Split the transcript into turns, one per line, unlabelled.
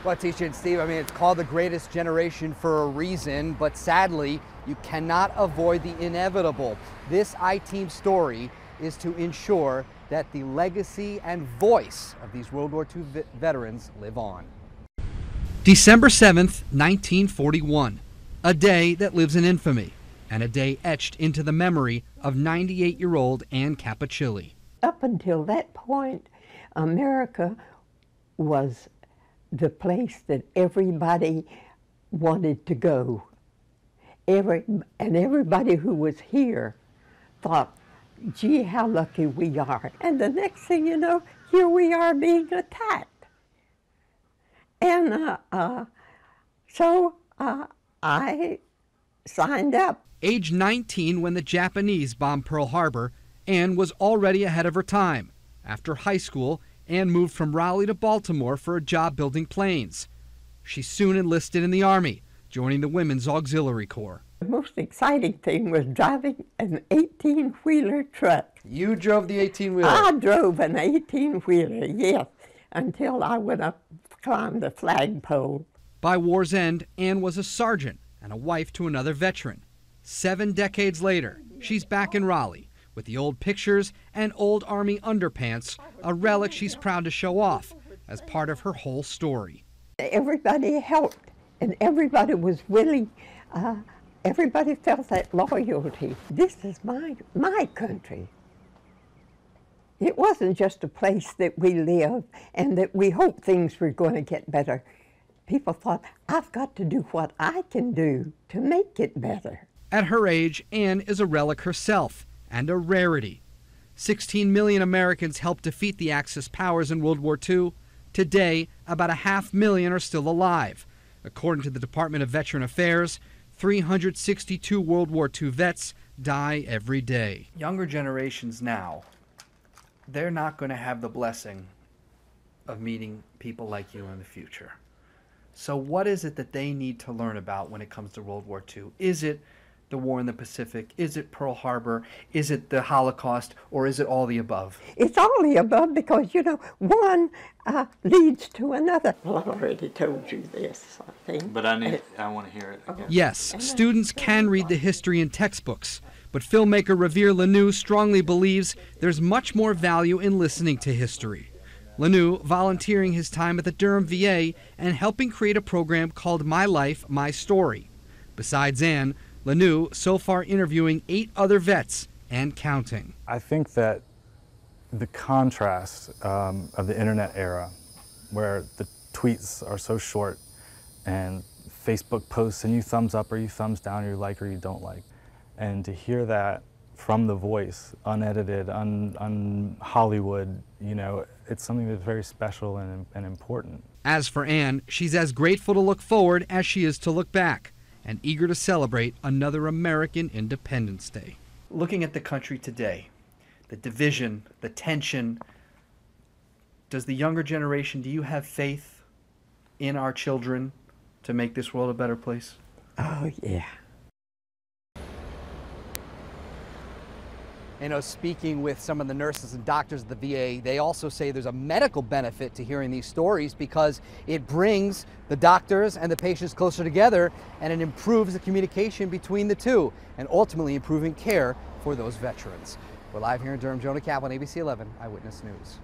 Well, Tisha and Steve, I mean, it's called the greatest generation for a reason, but sadly, you cannot avoid the inevitable. This I-Team story is to ensure that the legacy and voice of these World War II veterans live on. December 7th, 1941, a day that lives in infamy, and a day etched into the memory of 98-year-old Ann Cappuccilli.
Up until that point, America was the place that everybody wanted to go. Everybody who was here thought, gee, how lucky we are. And the next thing you know, here we are being attacked. And so I signed up.
Age 19 when the Japanese bombed Pearl Harbor, Ann was already ahead of her time. After high school, Ann moved from Raleigh to Baltimore for a job building planes. She soon enlisted in the Army, joining the Women's Auxiliary Corps.
The most exciting thing was driving an 18-wheeler truck.
You drove the 18-wheeler?
I drove an 18-wheeler, yes, until I went up, climbed the flagpole.
By war's end, Ann was a sergeant and a wife to another veteran. 7 decades later, she's back in Raleigh with the old pictures and old Army underpants, a relic she's proud to show off as part of her whole story.
Everybody helped, and everybody was willing. Everybody felt that loyalty. This is my country. It wasn't just a place that we live and that we hoped things were going to get better. People thought, I've got to do what I can do to make it better.
At her age, Ann is a relic herself and a rarity. 16 million Americans helped defeat the Axis powers in World War II. Today, about 500,000 are still alive. According to the Department of Veteran Affairs, 362 World War II vets die every day. Younger generations now, they're not going to have the blessing of meeting people like you in the future. So what is it that they need to learn about when it comes to World War II? Is it the war in the Pacific? Is it Pearl Harbor? Is it the Holocaust? Or is it all the above?
It's all the above because, you know, one leads to another. Well, I've already told you this, I think.
But I want to hear it again.
Yes, students can read the history in textbooks, but filmmaker Revere Lanou strongly believes there's much more value in listening to history. Lanou volunteering his time at the Durham VA and helping create a program called My Life, My Story. Besides Ann, Lanou so far interviewing 8 other vets and counting.
I think that the contrast of the internet era, where the tweets are so short and Facebook posts and you thumbs up or you thumbs down or you like or you don't like, and to hear that from the voice, unedited, Hollywood, you know, it's something that's very special and important.
As for Ann, she's as grateful to look forward as she is to look back, and eager to celebrate another American Independence Day. Looking at the country today, the division, the tension, does the younger generation, do you have faith in our children to make this world a better place?
Oh, yeah.
You know, speaking with some of the nurses and doctors at the VA, they also say there's a medical benefit to hearing these stories because it brings the doctors and the patients closer together and it improves the communication between the two and ultimately improving care for those veterans. We're live here in Durham. Jonah Kaplan, ABC 11 Eyewitness News.